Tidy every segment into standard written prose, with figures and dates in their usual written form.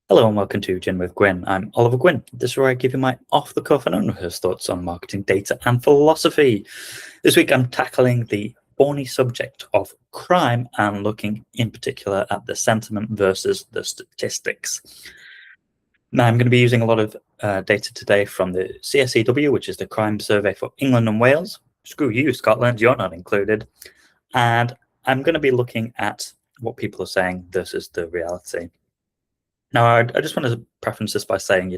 Hello and welcome to Gin with Gwyn. I'm Oliver Gwyn. This is where I give you my off-the-cuff and unrehearsed thoughts on marketing, data and philosophy. This week I'm tackling the thorny subject of crime and looking in particular at the sentiment versus the statistics. Now I'm going to be using a lot of data today from the CSEW, which is the crime survey for England and Wales. Screw you, Scotland, you're not included. And I'm going to be looking at what people are saying versus the reality. Now, I just want to preface this by saying,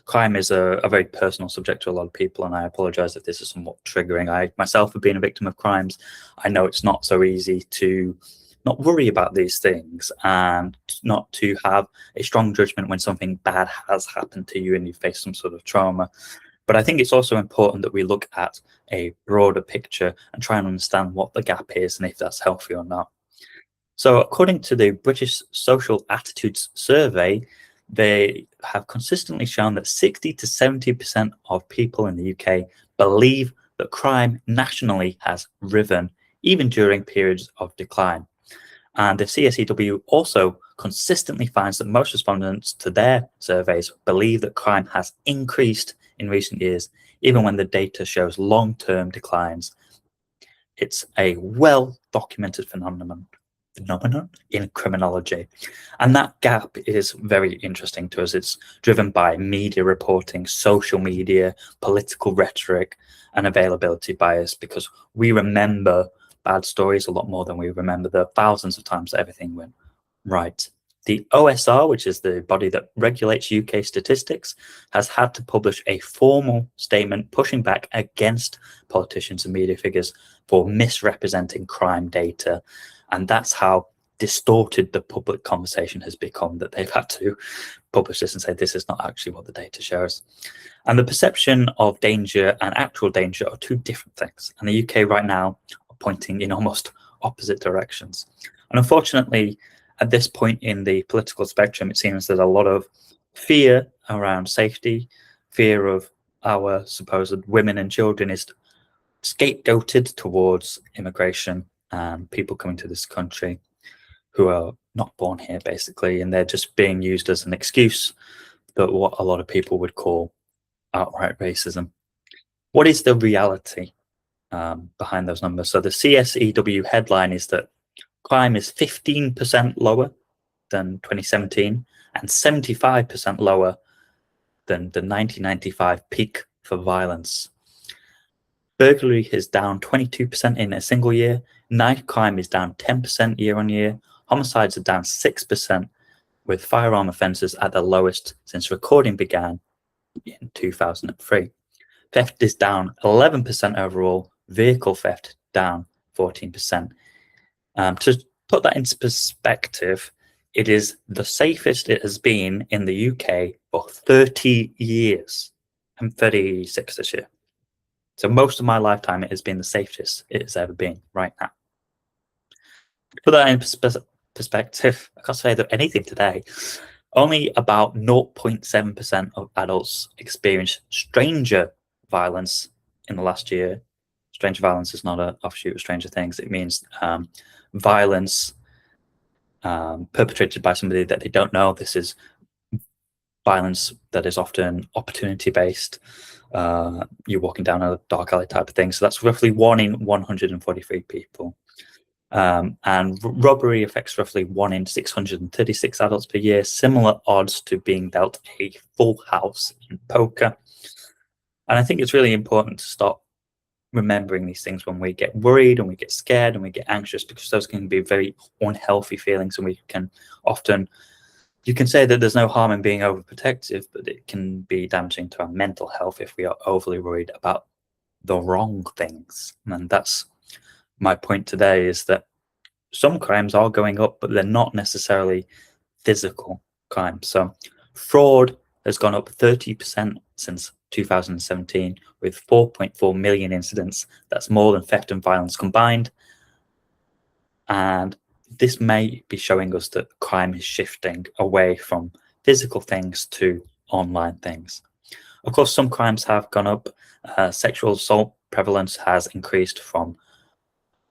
crime is a very personal subject to a lot of people, and I apologize if this is somewhat triggering. I myself have been a victim of crimes. I know it's not so easy to not worry about these things and not to have a strong judgment when something bad has happened to you and you face some sort of trauma. But I think it's also important that we look at a broader picture and try and understand what the gap is and if that's healthy or not. So according to the British Social Attitudes Survey, they have consistently shown that 60 to 70% of people in the UK believe that crime nationally has risen, even during periods of decline. And the CSEW also consistently finds that most respondents to their surveys believe that crime has increased in recent years, even when the data shows long-term declines. It's a well-documented phenomenon in criminology. And that gap is very interesting to us. It's driven by media reporting, social media, political rhetoric, and availability bias, because we remember bad stories a lot more than we remember the thousands of times that everything went right. The OSR, which is the body that regulates UK statistics, has had to publish a formal statement pushing back against politicians and media figures for misrepresenting crime data. And that's how distorted the public conversation has become, that they've had to publish this and say this is not actually what the data shows. And the perception of danger and actual danger are two different things. And the UK right now are pointing in almost opposite directions. And unfortunately, at this point in the political spectrum, it seems there's a lot of fear around safety, fear of our supposed women and children is scapegoated towards immigration and people coming to this country who are not born here, basically, and they're just being used as an excuse for what a lot of people would call outright racism. What is the reality behind those numbers? So the CSEW headline is that crime is 15% lower than 2017 and 75% lower than the 1995 peak for violence. Burglary is down 22% in a single year. Knife crime is down 10% year on year. Homicides are down 6%, with firearm offences at the lowest since recording began in 2003. Theft is down 11% overall. Vehicle theft down 14%. To put that into perspective, it is the safest it has been in the UK for 30 years. I'm 36 this year. So most of my lifetime, it has been the safest it has ever been right now. To put that in perspective, I can't say that anything today. Only about 0.7% of adults experience stranger violence in the last year. Stranger violence is not an offshoot of Stranger Things. It means violence perpetrated by somebody that they don't know. This is violence that is often opportunity-based. You're walking down a dark alley type of thing. So that's roughly 1 in 143 people. And robbery affects roughly 1 in 636 adults per year, similar odds to being dealt a full house in poker. And I think it's really important to stop remembering these things when we get worried and we get scared and we get anxious, because those can be very unhealthy feelings, and we can often, you can say that there's no harm in being overprotective, but it can be damaging to our mental health if we are overly worried about the wrong things. And that's my point today, is that some crimes are going up, but they're not necessarily physical crimes. So fraud has gone up 30% since 2017, with 4.4 million incidents. That's more than theft and violence combined. And this may be showing us that crime is shifting away from physical things to online things. Of course, some crimes have gone up. Sexual assault prevalence has increased from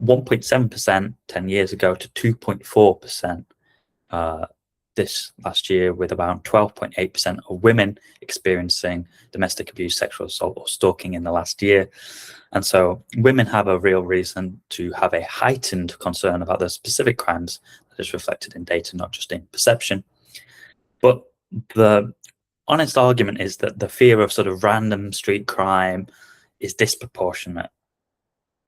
1.7% 10 years ago to 2.4% this last year with about 12.8% of women experiencing domestic abuse, sexual assault, or stalking in the last year. And so women have a real reason to have a heightened concern about the specific crimes that is reflected in data, not just in perception. But the honest argument is that the fear of sort of random street crime is disproportionate.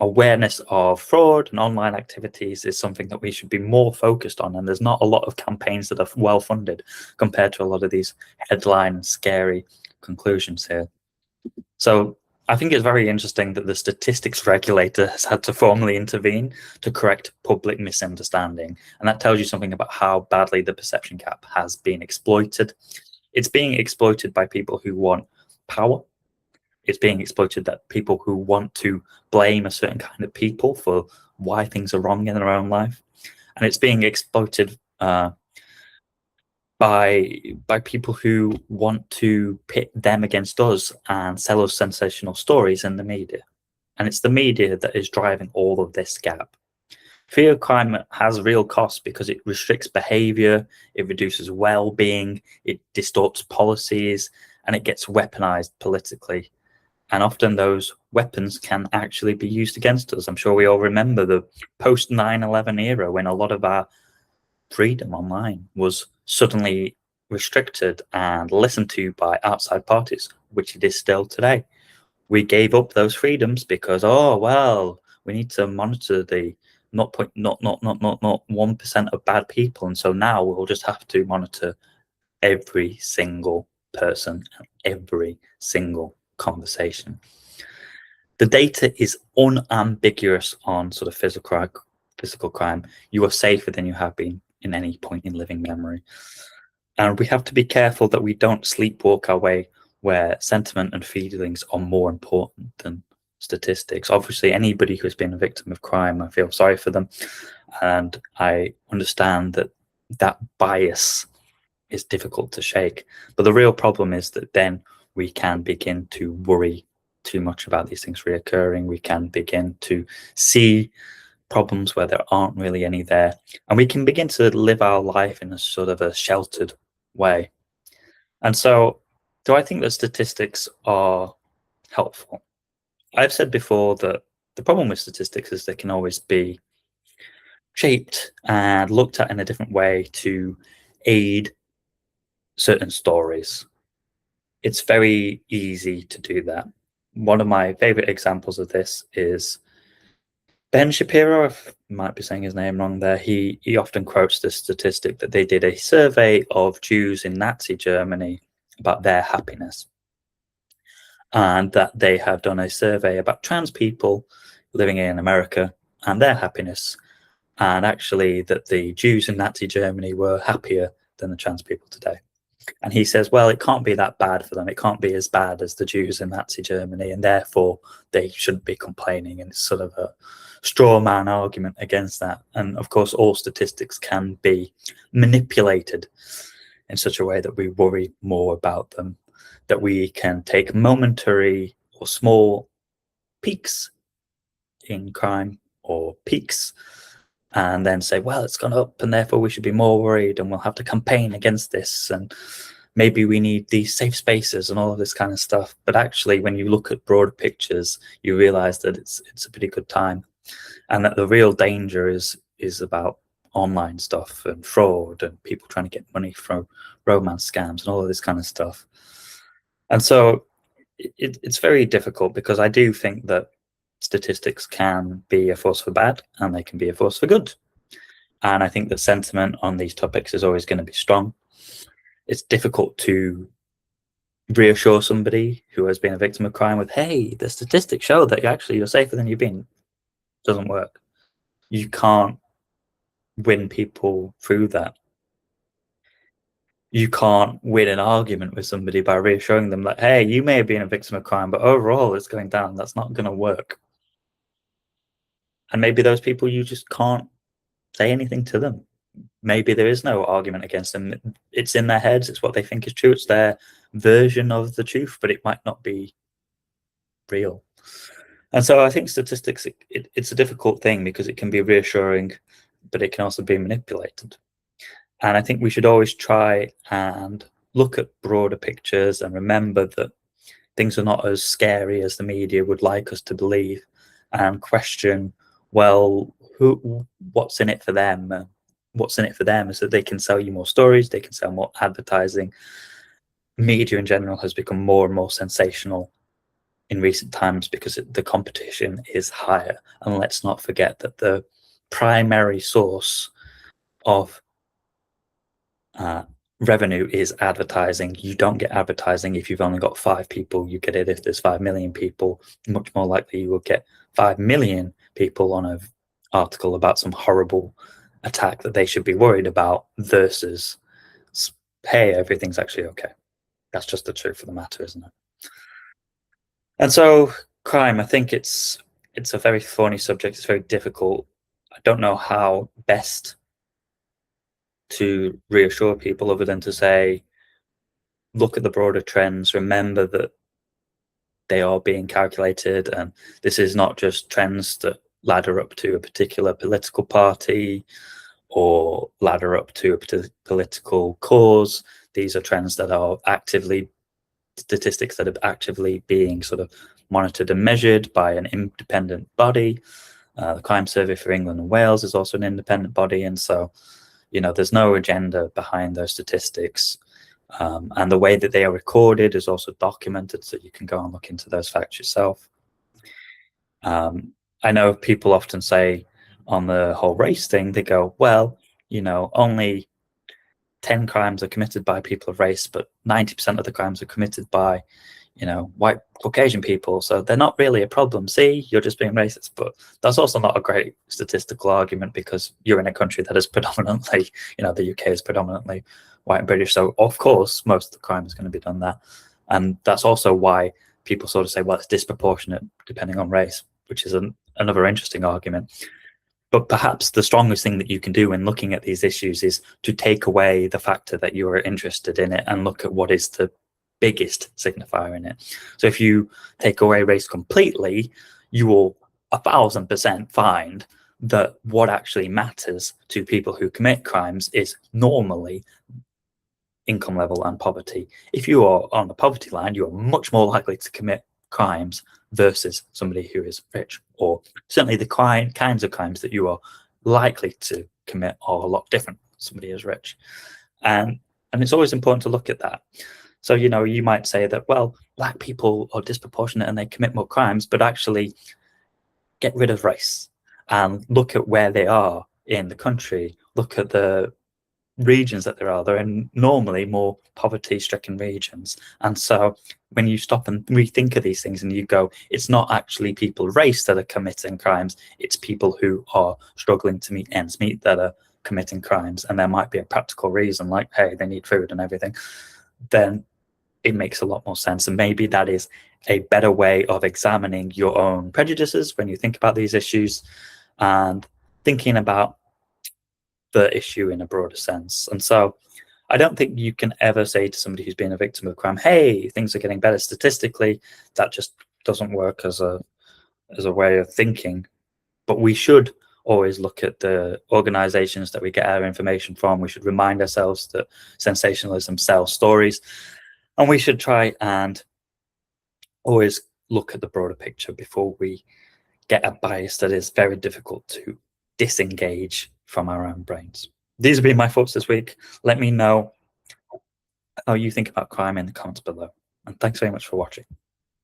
Awareness of fraud and online activities is something that we should be more focused on, and there's not a lot of campaigns that are well funded compared to a lot of these headline scary conclusions here. So I think it's very interesting that the statistics regulator has had to formally intervene to correct public misunderstanding, and that tells you something about how badly the perception gap has been exploited. It's being exploited by people who want power. It's being exploited that people who want to blame a certain kind of people for why things are wrong in their own life, and it's being exploited by people who want to pit them against us and sell us sensational stories in the media. And it's the media that is driving all of this gap. Fear of crime has real costs because it restricts behavior, it reduces well-being, it distorts policies, and it gets weaponized politically. And often those weapons can actually be used against us. I'm sure we all remember the post 9/11 era when a lot of our freedom online was suddenly restricted and listened to by outside parties, which it is still today. We gave up those freedoms because, oh, well, we need to monitor the 0.00001% of bad people. And so now we'll just have to monitor every single person and every single conversation. The data is unambiguous on sort of physical crime. You are safer than you have been in any point in living memory. And we have to be careful that we don't sleepwalk our way where sentiment and feelings are more important than statistics. Obviously, anybody who's been a victim of crime, I feel sorry for them. And I understand that that bias is difficult to shake. But the real problem is that then we can begin to worry too much about these things reoccurring. We can begin to see problems where there aren't really any there. And we can begin to live our life in a sort of a sheltered way. And so, do I think that statistics are helpful? I've said before that the problem with statistics is they can always be shaped and looked at in a different way to aid certain stories. It's very easy to do that. One of my favorite examples of this is Ben Shapiro. I might be saying his name wrong there. He often quotes this statistic that they did a survey of Jews in Nazi Germany about their happiness, and that they have done a survey about trans people living in America and their happiness, and actually that the Jews in Nazi Germany were happier than the trans people today. And he says, well, it can't be that bad for them. It can't be as bad as the Jews in Nazi Germany, and therefore they shouldn't be complaining. And it's sort of a straw man argument against that. And of course, all statistics can be manipulated in such a way that we worry more about them, that we can take momentary or small peaks in crime or peaks and then say, well, it's gone up and therefore we should be more worried and we'll have to campaign against this, and maybe we need these safe spaces and all of this kind of stuff. But actually, when you look at broader pictures, you realize that it's a pretty good time, and that the real danger is about online stuff and fraud and people trying to get money from romance scams and all of this kind of stuff. And so it's very difficult, because I do think that statistics can be a force for bad and they can be a force for good. And I think that sentiment on these topics is always going to be strong. It's difficult to reassure somebody who has been a victim of crime with, hey, the statistics show that you're safer than you've been. It doesn't work. You can't win people through that. You can't win an argument with somebody by reassuring them that, hey, you may have been a victim of crime, but overall it's going down. That's not going to work. And maybe those people, you just can't say anything to them. Maybe there is no argument against them. It's in their heads. It's what they think is true. It's their version of the truth, but it might not be real. And so I think statistics, it's a difficult thing because it can be reassuring, but it can also be manipulated. And I think we should always try and look at broader pictures and remember that things are not as scary as the media would like us to believe, and question, well, what's in it for them? What's in it for them is that they can sell you more stories, they can sell more advertising. Media in general has become more and more sensational in recent times because the competition is higher. And let's not forget that the primary source of uh, revenue is advertising. You don't get advertising if you've only got 5 people. You get it if there's 5 million people. Much more likely you will get 5 million people on an article about some horrible attack that they should be worried about versus, hey, everything's actually okay. That's just the truth of the matter, isn't it? And so crime, I think it's a very thorny subject. It's very difficult. I don't know how best to reassure people other than to say, look at the broader trends, remember that they are being calculated, and this is not just trends that ladder up to a particular political party or ladder up to a political cause. These are trends that are actively, statistics that are actively being sort of monitored and measured by an independent body. The Crime Survey for England and Wales is also an independent body, and so there's no agenda behind those statistics. And the way that they are recorded is also documented, so you can go and look into those facts yourself. I know people often say on the whole race thing, they go, well, only 10 crimes are committed by people of race, but 90% of the crimes are committed by, white Caucasian people. So they're not really a problem. See, you're just being racist. But that's also not a great statistical argument because you're in a country that is predominantly, the UK is predominantly white and British. So of course, most of the crime is going to be done there. And that's also why people sort of say, well, it's disproportionate depending on race, which is another interesting argument. But perhaps the strongest thing that you can do when looking at these issues is to take away the factor that you are interested in it and look at what is the biggest signifier in it. So if you take away race completely, you will 1,000% find that what actually matters to people who commit crimes is normally income level and poverty. If you are on the poverty line, you are much more likely to commit crimes versus somebody who is rich, or certainly the kinds of crimes that you are likely to commit are a lot different. Somebody is rich, and it's always important to look at that. So you might say that, well, black people are disproportionate and they commit more crimes, but actually get rid of race and look at where they are in the country. Look at the regions that there are. They're in normally more poverty-stricken regions, and so when you stop and rethink of these things and you go, it's not actually people race that are committing crimes, it's people who are struggling to meet ends meet that are committing crimes, and there might be a practical reason like, hey, they need food and everything, then it makes a lot more sense. And maybe that is a better way of examining your own prejudices when you think about these issues and thinking about the issue in a broader sense. And so I don't think you can ever say to somebody who's been a victim of crime, hey, things are getting better statistically. That just doesn't work as a way of thinking. But we should always look at the organizations that we get our information from. We should remind ourselves that sensationalism sells stories, and we should try and always look at the broader picture before we get a bias that is very difficult to disengage from our own brains. These have been my thoughts this week. Let me know how you think about crime in the comments below. And thanks very much for watching.